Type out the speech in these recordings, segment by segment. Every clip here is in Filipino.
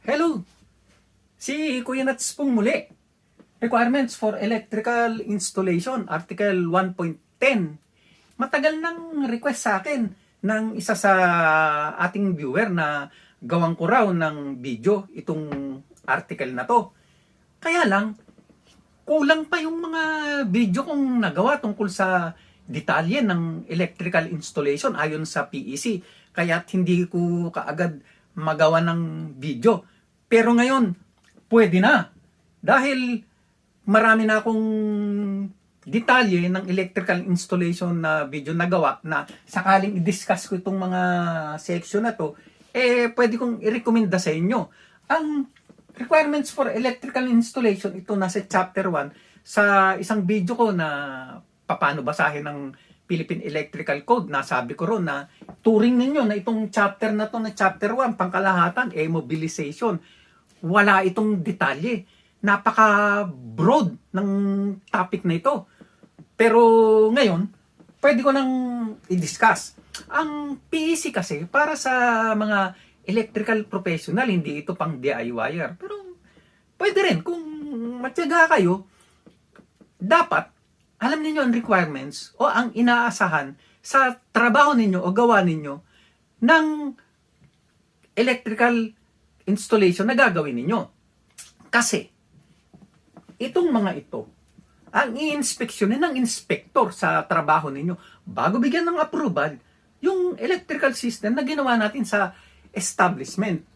Hello! Si Kuya Nats pong muli. Requirements for Electrical Installation, Article 1.10. Matagal nang request sa akin ng isa sa ating viewer na gawan ko raw ng video itong article na to. Kaya lang, kulang pa yung mga video kong nagawa tungkol sa detalye ng electrical installation ayon sa PEC. Kaya't hindi ko kaagad magawa ng video. Pero ngayon, pwede na. Dahil marami na akong detalye ng electrical installation na video na gawa na sakaling i-discuss ko itong mga section na to, pwede kong i-recommenda sa inyo. Ang requirements for electrical installation, ito nasa chapter 1 sa isang video ko na paano basahin ng Philippine Electrical Code. Nasabi ko ron na turing ninyo na itong chapter na to na chapter 1, pangkalahatan, mobilization. Wala itong detalye. Napaka-broad ng topic na ito. Pero ngayon, pwede ko nang i-discuss. Ang PEC kasi, para sa mga electrical professional, hindi ito pang DIYer. Pero pwede rin, kung matyaga kayo, dapat, alam niyo ang requirements o ang inaasahan sa trabaho ninyo o gawa ninyo ng electrical installation na gagawin ninyo. Kasi, itong mga ito, ang i-inspeksyonin ng inspector sa trabaho ninyo bago bigyan ng approval yung electrical system na ginawa natin sa establishment.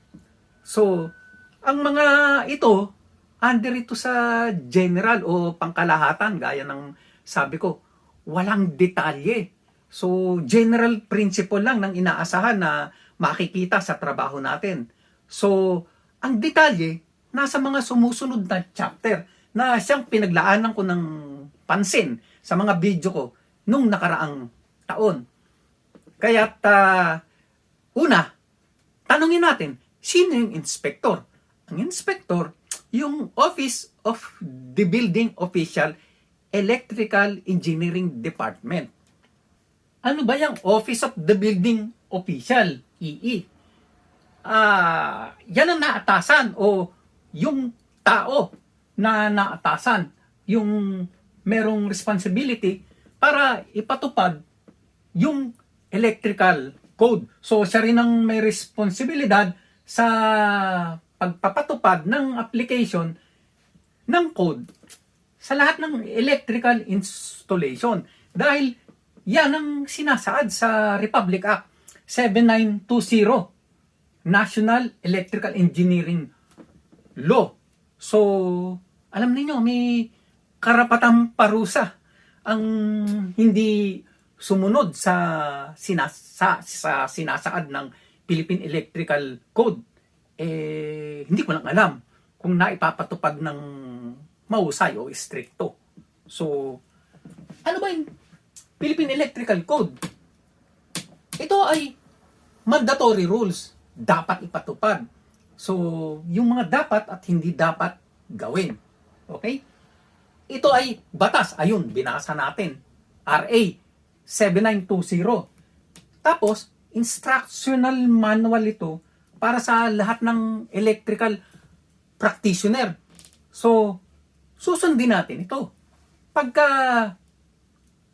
So, ang mga ito, under ito sa general o pangkalahatan, gaya ng sabi ko, walang detalye. So, general principle lang ng inaasahan na makikita sa trabaho natin. So, ang detalye, nasa mga sumusunod na chapter na siyang pinaglaanan ko ng pansin sa mga video ko nung nakaraang taon. Kaya't, una, tanungin natin, sino yung inspector? Ang inspector, yung Office of the Building Official Electrical Engineering Department. Ano ba yung Office of the Building Official, EE? Yan ang naatasan o yung tao na naatasan, yung merong responsibility para ipatupad yung electrical code. So, siya rin ang may responsibilidad sa pagpapatupad ng application ng code sa lahat ng electrical installation. Dahil yan ang sinasaad sa Republic Act 7920, National Electrical Engineering Law. So, alam niyo may karapatang parusa ang hindi sumunod sa sinasaad ng Philippine Electrical Code. Hindi ko lang alam kung naipapatupad ng mahusay o stricto. So, ano ba yung Philippine Electrical Code? Ito ay mandatory rules. Dapat ipatupad. So, yung mga dapat at hindi dapat gawin. Okay? Ito ay batas. Ayun, binasa natin. RA 7920. Tapos, instructional manual ito para sa lahat ng electrical practitioner. So, susundin natin ito. Pagka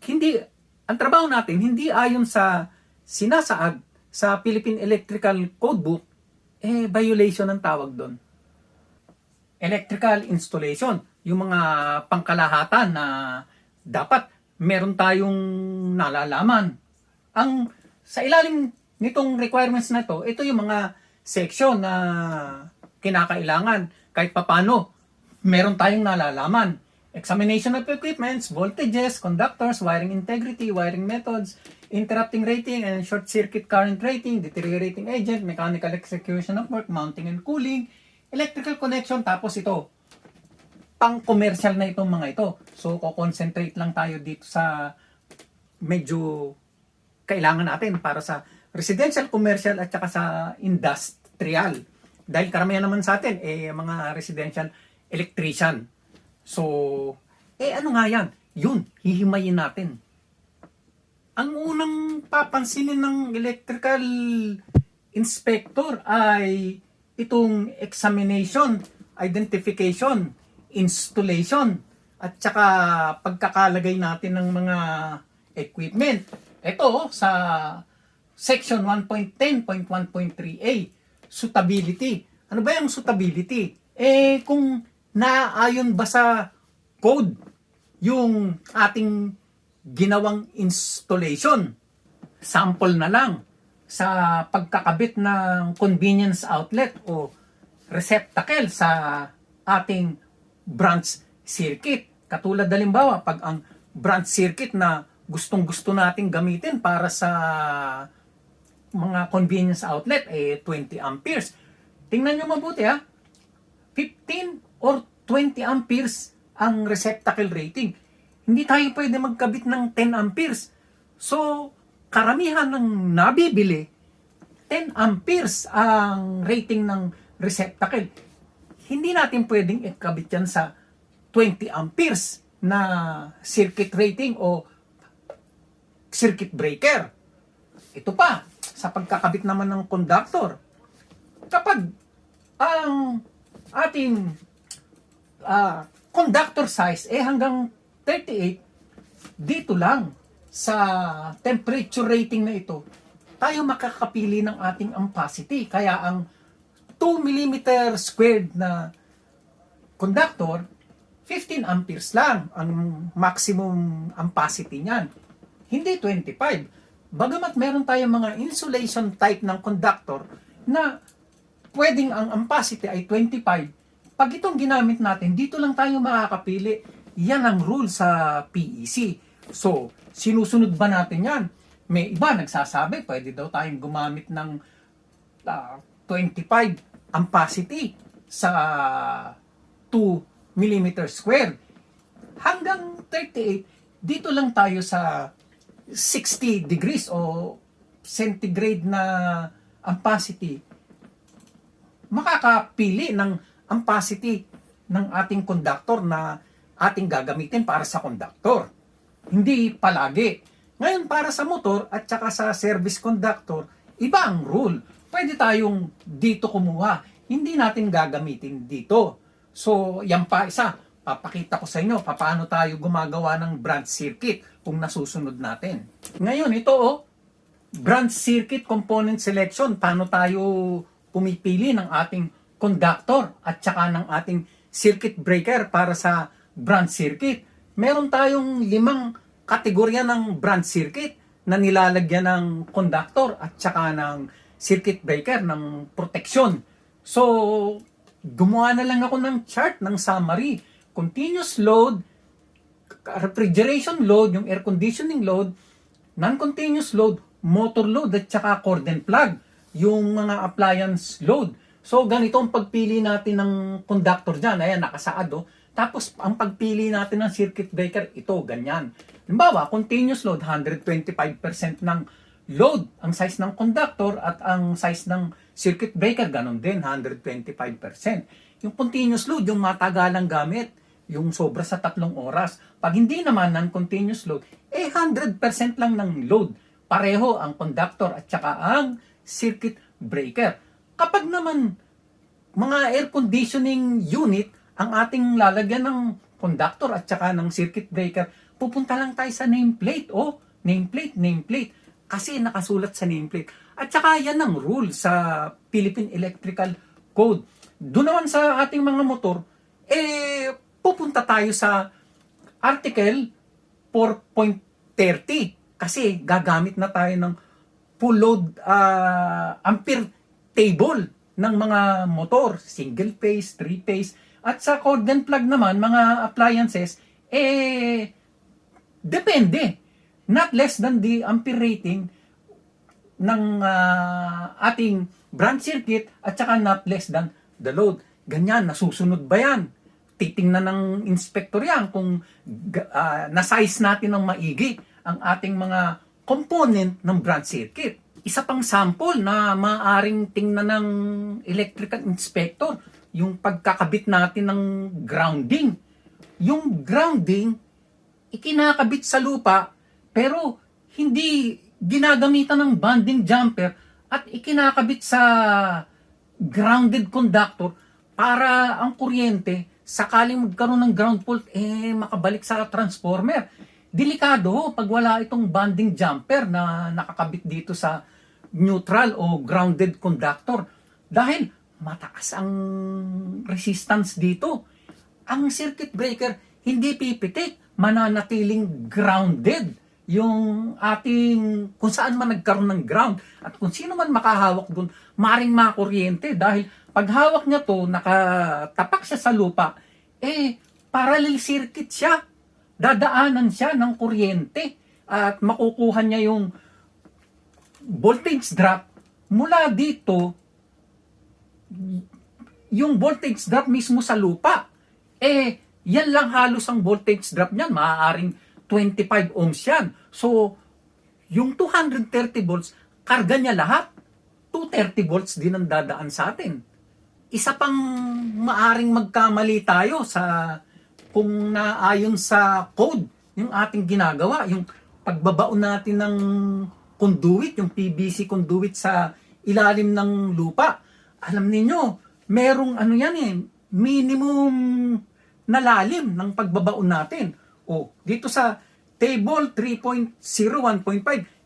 hindi, ang trabaho natin hindi ayon sa sinasaad sa Philippine Electrical Codebook, violation ang tawag doon. Electrical installation, yung mga pangkalahatan na dapat meron tayong nalalaman. Sa ilalim nitong requirements na ito yung mga section na kinakailangan kahit papano meron tayong nalalaman. Examination of equipments, voltages, conductors, wiring integrity, wiring methods, interrupting rating and short circuit current rating, deteriorating agent, mechanical execution of work, mounting and cooling, electrical connection, tapos ito, pang-commercial na itong mga ito. So, concentrate lang tayo dito sa medyo kailangan natin para sa residential, commercial, at saka sa industrial. Dahil karamihan naman sa atin, mga residential electrician. So, ano nga yan? Yun, hihimayin natin. Ang unang papansinin ng electrical inspector ay itong examination, identification, installation, at saka pagkakalagay natin ng mga equipment. Ito sa section 1.10.1.3a, suitability. Ano ba yung suitability? Kung naaayon ba sa code yung ating ginawang installation. Sample na lang sa pagkakabit ng convenience outlet o receptacle sa ating branch circuit. Katulad halimbawa, pag ang branch circuit na gustong-gusto nating gamitin para sa mga convenience outlet 20 amperes. Tingnan nyo mabuti 15 or 20 amperes ang receptacle rating. Hindi tayo pwede magkabit ng 10 amperes. So, karamihan ng nabibili, 10 amperes ang rating ng receptacle. Hindi natin pwedeng ikabit yan sa 20 amperes na circuit rating o circuit breaker. Ito pa, sa pagkakabit naman ng conductor. Kapag ang ating conductor size hanggang 38, dito lang sa temperature rating na ito, tayo makakapili ng ating ampacity. Kaya ang 2 mm squared na conductor, 15 amperes lang ang maximum ampacity niyan. Hindi 25. Bagamat meron tayong mga insulation type ng conductor na pwedeng ang ampacity ay 25. Pag itong ginamit natin, dito lang tayo makakapili. Yan ang rule sa PEC. So, sinusunod ba natin yan? May iba nagsasabi, pwede daw tayong gumamit ng 25 ampacity sa 2 mm square. Hanggang 38, dito lang tayo sa 60 degrees o centigrade na ampacity. Makakapili ng ampacity ng ating conductor na ating gagamitin para sa conductor. Hindi palagi. Ngayon, para sa motor at saka sa service conductor, iba ang rule. Pwede tayong dito kumuha. Hindi natin gagamitin dito. So, yan pa isa. Papakita ko sa inyo paano tayo gumagawa ng branch circuit kung nasusunod natin. Ngayon, ito branch circuit component selection. Paano tayo pumipili ng ating conductor at saka ng ating circuit breaker para sa branch circuit. Meron tayong 5 kategorya ng branch circuit na nilalagyan ng conductor at saka ng circuit breaker ng protection. So, gumawa na lang ako ng chart ng summary. Continuous load, refrigeration load, yung air conditioning load, non-continuous load, motor load, at saka cord and plug, yung mga appliance load. So, ganito ang pagpili natin ng conductor dyan. Ayan, nakasaad Tapos, ang pagpili natin ng circuit breaker, ito, ganyan. Halimbawa, continuous load, 125% ng load ang size ng conductor at ang size ng circuit breaker, ganun din, 125%. Yung continuous load, yung matagalang gamit, yung sobra sa 3 oras. Pag hindi naman non-continuous load, 100% lang ng load. Pareho ang conductor at saka ang circuit breaker. Kapag naman mga air conditioning unit, ang ating lalagyan ng conductor at saka ng circuit breaker, pupunta lang tayo sa nameplate. Nameplate. Kasi nakasulat sa nameplate. At saka yan ang rule sa Philippine Electrical Code. Doon naman sa ating mga motor, pupunta tayo sa Article 4.30. Kasi gagamit na tayo ng full load ampere table ng mga motor, single phase, 3 phase, at sa cord and plug naman, mga appliances, depende. Not less than the ampere rating ng ating branch circuit at saka not less than the load. Ganyan, nasusunod ba yan? Titingnan ng inspector yan kung na-size natin ng maigi ang ating mga component ng branch circuit. Isa pang sample na maaaring tingnan ng electrical inspector, yung pagkakabit natin ng grounding. Yung grounding, ikinakabit sa lupa, pero hindi ginagamitan ng bonding jumper at ikinakabit sa grounded conductor para ang kuryente sakaling magkaroon ng ground fault makabalik sa transformer. Delikado ho pag wala itong bonding jumper na nakakabit dito sa neutral o grounded conductor dahil mataas ang resistance dito. Ang circuit breaker hindi pipitik, mananatiling grounded yung ating kung saan man nagkaroon ng ground at kung sino man makahawak doon maring makuryente dahil pag hawak niya to nakatapak siya sa lupa parallel circuit siya, dadaanan siya ng kuryente at makukuha niya yung voltage drop mula dito, yung voltage drop mismo sa lupa yan lang halos ang voltage drop niyan, maaaring 25 ohms yan. So, yung 230 volts, karga niya lahat. 230 volts din ang dadaan sa atin. Isa pang maaring magkamali tayo sa kung naayon sa code, yung ating ginagawa, yung pagbabaon natin ng conduit, yung PVC conduit sa ilalim ng lupa. Alam niyo, merong minimum na lalim ng pagbabaon natin. Dito sa table 3.01.5,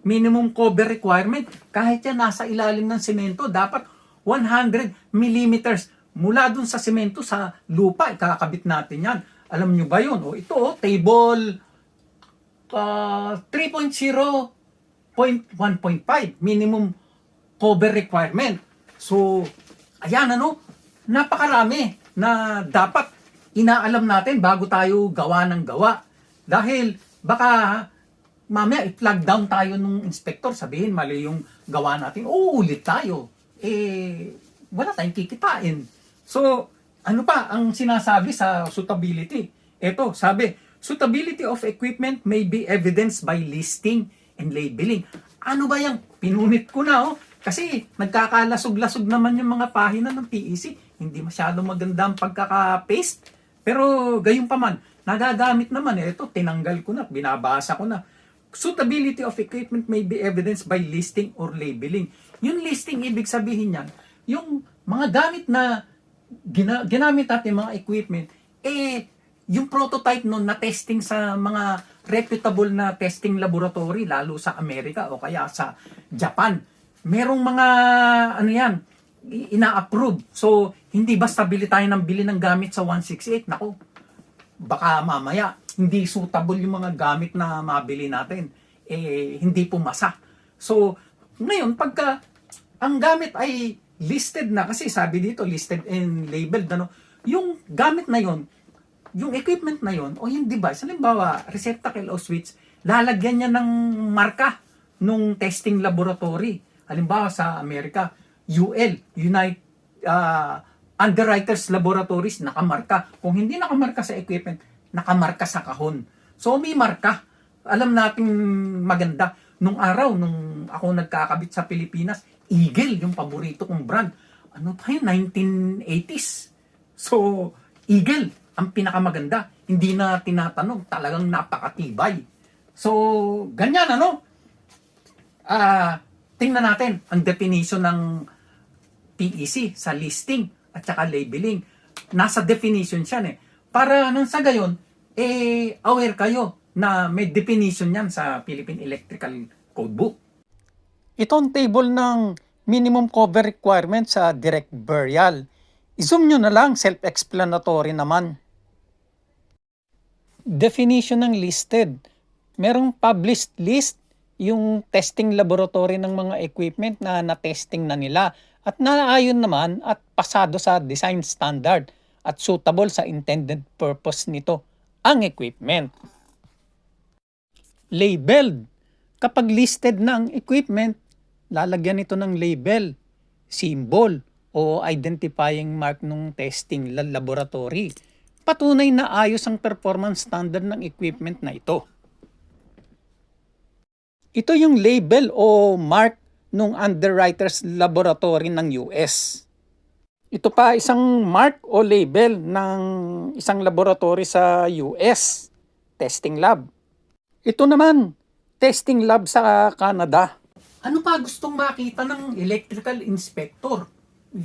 minimum cover requirement, kahit yan nasa ilalim ng semento, dapat 100 millimeters mula dun sa semento sa lupa, ikakabit natin yan. Alam nyo ba yun? Ito, table 3.0.1.5, minimum cover requirement. So, ayan napakarami na dapat inaalam natin bago tayo gawa ng gawa. Dahil baka mamaya i-flag down tayo ng inspector, sabihin mali yung gawa natin, uulit tayo. Wala tayong kikitain. So, ano pa ang sinasabi sa suitability? Ito, sabi, suitability of equipment may be evidenced by listing and labeling. Ano ba yung pinunit ko na Kasi nagkakalasog-lasog naman yung mga pahina ng PEC. Hindi masyadong maganda ang pagkaka-paste. Pero gayon pa man, nagagamit naman ito, tinanggal ko na, binabasa ko na. Suitability of equipment may be evidenced by listing or labeling. Yung listing, ibig sabihin yan, yung mga gamit na ginamit natin mga equipment, yung prototype nun na testing sa mga reputable na testing laboratory, lalo sa Amerika o kaya sa Japan. Merong mga, ina-approve. So, hindi basta bili tayo ng bili ng gamit sa 168. Nako, baka mamaya, hindi suitable yung mga gamit na mabili natin. Hindi pumasa. So, ngayon, pagka ang gamit ay listed na, kasi sabi dito, listed and labeled, yung gamit na yon, yung equipment na yon, o yung device, halimbawa, receptacle o switch, lalagyan niya ng marka nung testing laboratory. Halimbawa sa Amerika, UL, United Underwriters Laboratories, nakamarka. Kung hindi nakamarka sa equipment, nakamarka sa kahon. So may marka. Alam natin maganda. Nung araw, nung ako nagkakabit sa Pilipinas, Eagle, yung paborito kong brand. Ano pa yun? 1980s. So, Eagle, ang pinakamaganda. Hindi na tinatanong. Talagang napakatibay. So, ganyan, tingnan natin ang definition ng PEC sa listing at saka labeling. Nasa definition siya Para nang sa gayon, aware kayo na may definition yan sa Philippine Electrical Codebook. Itong table ng minimum cover requirement sa direct burial. I-zoom nyo na lang, self-explanatory naman. Definition ng listed. Merong published list, yung testing laboratory ng mga equipment na na-testing na nila at naayon naman at pasado sa design standard at suitable sa intended purpose nito, ang equipment. Labeled. Kapag listed na ang equipment, lalagyan ito ng label, symbol, o identifying mark ng testing laboratory. Patunay na ayos ang performance standard ng equipment na ito. Ito yung label o mark ng Underwriters Laboratory ng US. Ito pa isang mark o label ng isang laboratory sa US, testing lab. Ito naman, testing lab sa Canada. Ano pa gustong makita ng electrical inspector?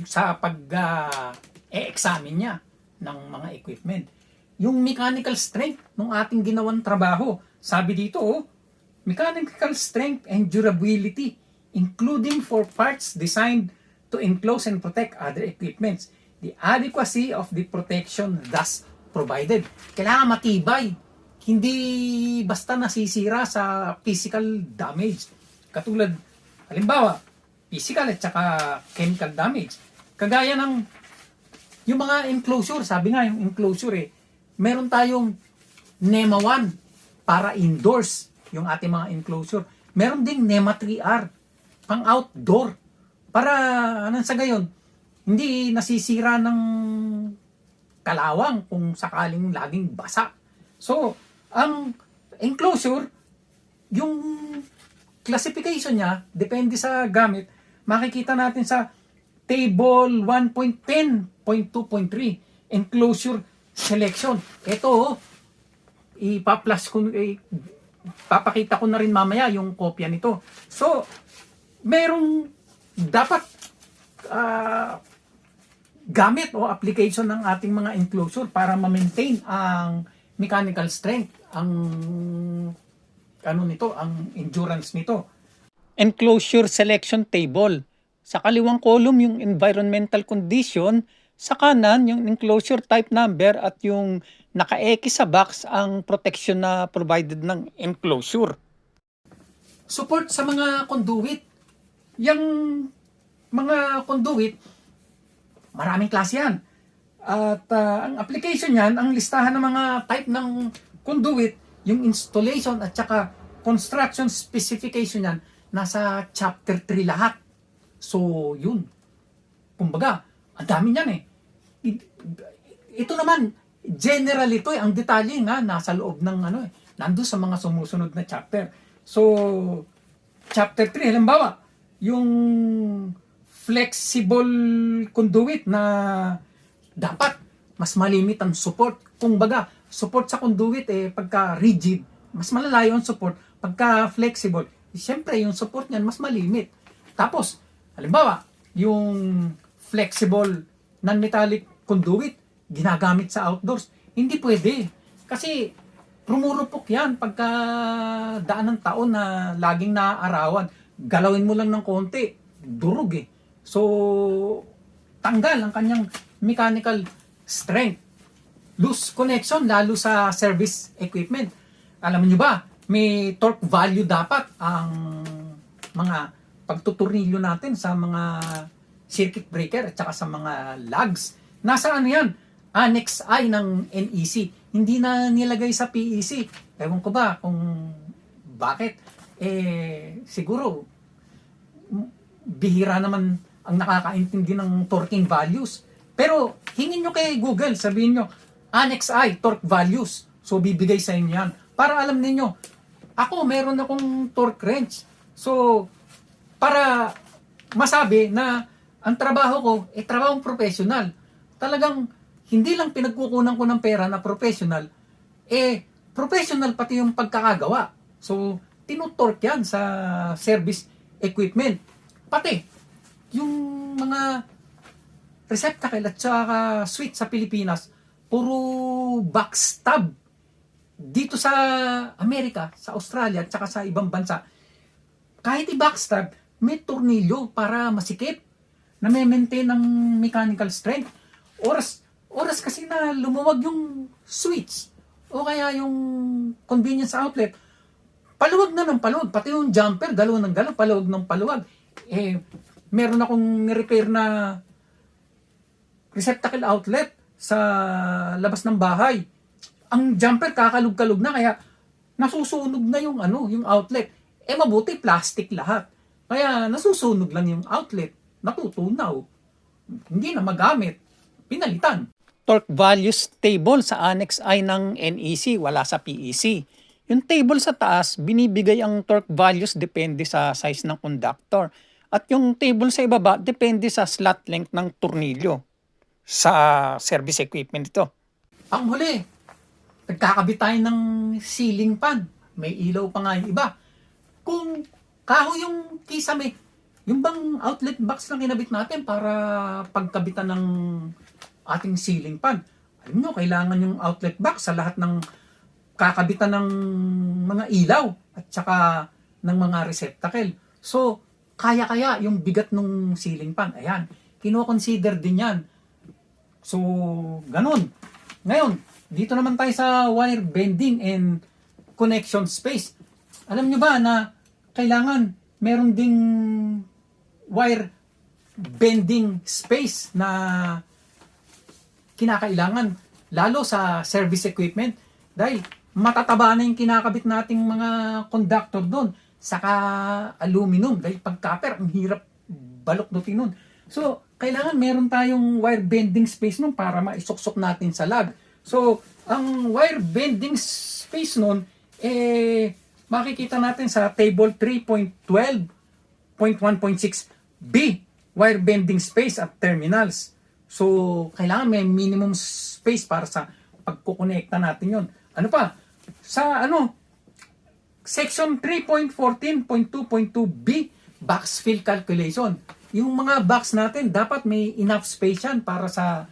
sa pag-e-examine niya ng mga equipment. Yung mechanical strength ng ating ginawang trabaho. Sabi dito, mechanical strength and durability, including for parts designed to enclose and protect other equipments. The adequacy of the protection thus provided. Kailangan matibay. Hindi basta nasisira sa physical damage. Katulad, halimbawa, physical at saka chemical damage. Kagaya ng yung mga enclosure, sabi nga yung enclosure meron tayong NEMA 1 para indoors yung ating mga enclosure. Meron ding NEMA 3R pang outdoor para sa gayon hindi nasisira ng kalawang kung sakaling laging basa. So, ang enclosure, yung classification niya, depende sa gamit, makikita natin sa table 1.10.2.3, enclosure selection. Ito, papakita ko na rin mamaya yung kopya nito. So, merong dapat gamit o application ng ating mga enclosure para ma-maintain ang mechanical strength, ang endurance nito. Enclosure selection table. Sa kaliwang column yung environmental condition, sa kanan yung enclosure type number at yung naka-X sa box ang protection na provided ng enclosure. Support sa mga conduit. Yung mga conduit, maraming klase yan. At ang application yan, ang listahan ng mga type ng conduit, yung installation at saka construction specification yan, nasa chapter 3 lahat. So, yun. Kumbaga, ang dami niyan Ito naman, general ito ang detalye nga nasa loob ng nandun sa mga sumusunod na chapter. So, chapter 3, halimbawa, yung flexible conduit na dapat mas malimit ang support. Kung baga, support sa conduit pagka rigid, mas malalayo ang support. Pagka flexible, siyempre yung support niyan mas malimit. Tapos, halimbawa, yung flexible non-metallic conduit ginagamit sa outdoors, hindi pwede. Kasi rumurupok yan pagka daan ng taon na laging naaarawan. Galawin mo lang ng konti, durog So, tanggal ang kanyang mechanical strength. Loose connection, lalo sa service equipment. Alam niyo ba, may torque value dapat ang mga pagtutornilyo natin sa mga circuit breaker at saka sa mga lugs. Nasa yan? Annex I ng NEC. Hindi na nilagay sa PEC. Ewan ko ba kung bakit. Siguro, bihira naman ang nakakaintindi ng torquing values. Pero, hingin nyo kay Google, sabihin nyo, Annex I, torque values. So, bibigay sa inyo yan. Para alam ninyo, ako, meron akong torque wrench. So, para masabi na ang trabaho ko, trabahong professional. Talagang, hindi lang pinagkukunan ko ng pera na professional, professional pati yung pagkakagawa. So, tinutorque yan sa service equipment. Pati, yung mga receptacle at saka switch sa Pilipinas, puro backstab. Dito sa Amerika, sa Australia, at saka sa ibang bansa, kahit i-backstab, may tornilyo para masikip na may maintain ng mechanical strength. Oras kasi na lumuwag yung switch o kaya yung convenience outlet, paluwag na ng paluwag. Pati yung jumper, galaw ng galaw, paluwag ng paluwag. Meron akong repair na receptacle outlet sa labas ng bahay. Ang jumper kakalug-kalug na kaya nasusunog na yung yung outlet. Mabuti plastic lahat. Kaya nasusunog lang yung outlet, natutunaw. Hindi na magamit, pinalitan. Torque values table sa Annex I ng NEC, wala sa PEC. Yung table sa taas, binibigay ang torque values depende sa size ng conductor. At yung table sa ibaba, depende sa slot length ng tornilyo sa service equipment ito. Ang huli, nagkakabit tayo ng ceiling fan. May ilaw pa nga yung iba. Kung kahoy yung kisame, Yung bang outlet box lang kinabit natin para pagkabitan ng ating ceiling fan. Alam nyo, kailangan yung outlet box sa lahat ng kakabitan ng mga ilaw at saka ng mga receptacle. So, kaya-kaya yung bigat ng ceiling fan. Ayan, kino-consider din yan. So, ganun. Ngayon, dito naman tayo sa wire bending and connection space. Alam nyo ba na kailangan meron ding wire bending space na kinakailangan lalo sa service equipment dahil matataba na yung kinakabit nating mga conductor doon saka aluminum dahil pag copper ang hirap balukdutin nun. So, kailangan meron tayong wire bending space nun para maisuksok natin sa lug. So, ang wire bending space nun makikita natin sa table 3.12.1.6b, wire bending space at terminals. So, kailangan may minimum space para sa pagkukonekta natin yon. Ano pa? Sa section 3.14.2.2b, box fill calculation. Yung mga box natin, dapat may enough space yan para sa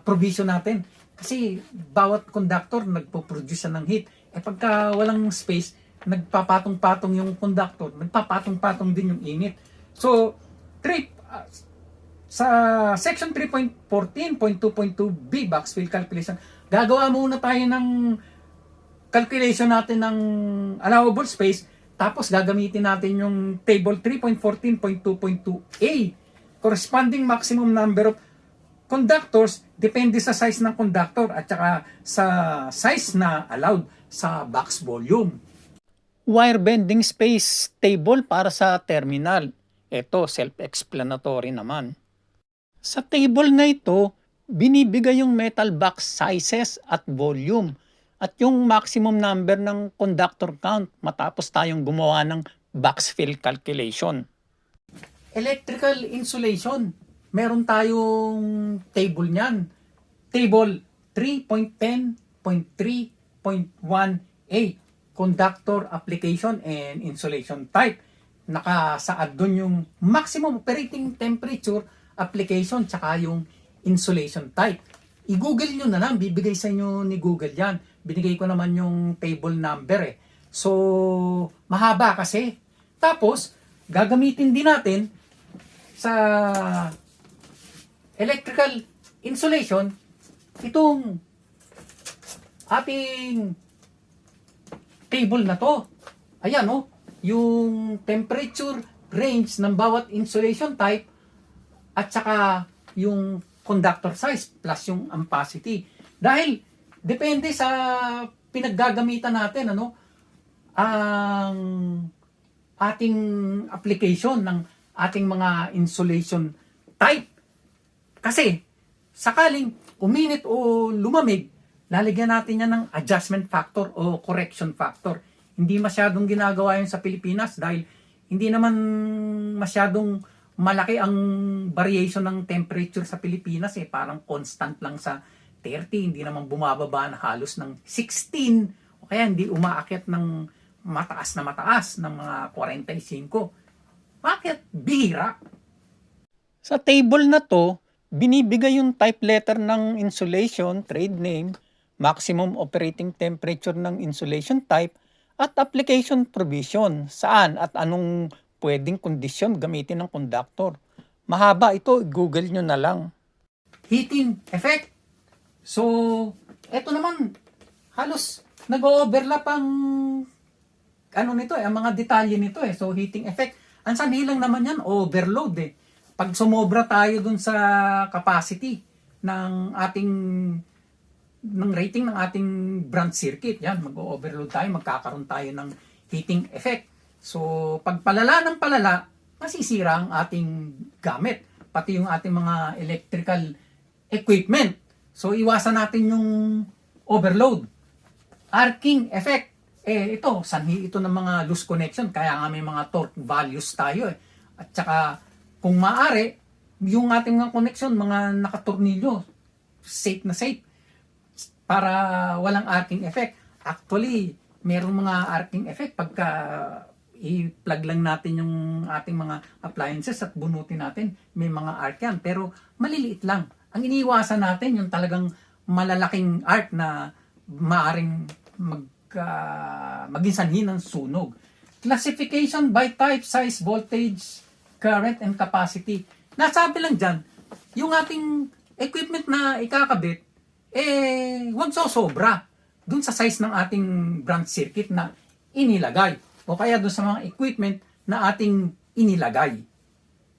provision natin. Kasi bawat conductor nagpo-produce ng heat. Pagka walang space, nagpapatong-patong yung conductor, nagpapatong-patong din yung init. So, sa section 3.14.2.2b box fill calculation, gagawa muna tayo ng calculation natin ng allowable space, tapos gagamitin natin yung table 3.14.2.2a, corresponding maximum number of conductors depende sa size ng conductor at saka sa size na allowed sa box volume. Wire bending space table para sa terminal. Ito, self-explanatory naman. Sa table na ito, binibigay yung metal box sizes at volume at yung maximum number ng conductor count matapos tayong gumawa ng box fill calculation. Electrical insulation. Meron tayong table niyan. Table 3.10.3.1a, conductor application and insulation type. Nakasaad doon yung maximum operating temperature application tsaka yung insulation type. I-google nyo na lang, bibigay sa inyo ni Google yan. Binigay ko naman yung table number So, mahaba kasi. Tapos, gagamitin din natin sa electrical insulation itong ating table na to. Ayan yung temperature range ng bawat insulation type at saka yung conductor size plus yung ampacity. Dahil depende sa pinaggagamitan natin ang ating application ng ating mga insulation type. Kasi sakaling uminit o lumamig, lalagyan natin yan ng adjustment factor o correction factor. Hindi masyadong ginagawa yun sa Pilipinas dahil hindi naman masyadong malaki ang variation ng temperature sa Pilipinas Parang constant lang sa 30, hindi naman bumababa na halos ng 16 o kaya hindi umaakyat ng mataas ng mga 45. Bakit? Bihira. Sa table na to, binibigay yung type letter ng insulation, trade name, maximum operating temperature ng insulation type, at application provision, saan at anong pwedeng kondisyon gamitin ng conductor. Mahaba ito, Google nyo na lang. Heating effect. So, eto naman, halos nag-overlap ang ang mga detalye nito So, heating effect. Ang sanhi lang naman yan, overload Pag sumobra tayo dun sa capacity ng rating ng ating branch circuit, mag-overload tayo, magkakaroon tayo ng heating effect. So, pag palala ng palala, masisira ang ating gamit, pati yung ating mga electrical equipment. So, iwasan natin yung overload. Arcing effect. Ito, sanhi ito ng mga loose connection, kaya nga may mga torque values tayo At saka, kung maaari, yung ating mga connection, mga nakatornilyo, safe na safe, para walang arcing effect. Actually, merong mga arcing effect pagka i-plug lang natin yung ating mga appliances at bunutin natin. May mga arc yan, pero maliliit lang. Ang iniiwasan natin yung talagang malalaking arc na maaring maging sanhi ng sunog. Classification by type, size, voltage, current, and capacity. Nasabi lang dyan, yung ating equipment na ikakabit, huwag sobra dun sa size ng ating branch circuit na inilagay. O kaya dun sa mga equipment na ating inilagay.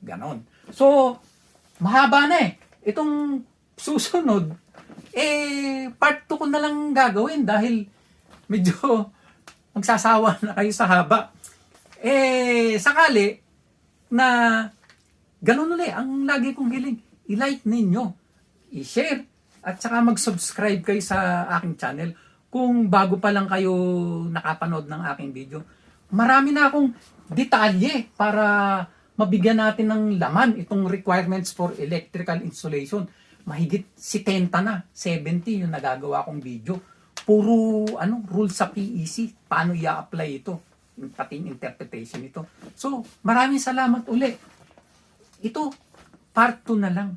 Ganon. So, mahaba na eh. Itong susunod, part 2 ko na lang gagawin dahil medyo magsasawa na kayo sa haba. Sakali na ganun ulit, ang lagi kong hiling, i-like ninyo, i-share, at saka mag-subscribe kayo sa aking channel kung bago pa lang kayo nakapanood ng aking video. Marami na akong detalye para mabigyan natin ng laman itong requirements for electrical installation. Mahigit 70 na, 70 yung nagagawa kong video. Puro rules sa PEC, paano i-apply ito, pati interpretation ito. So, maraming salamat uli. Ito, part 2 na lang.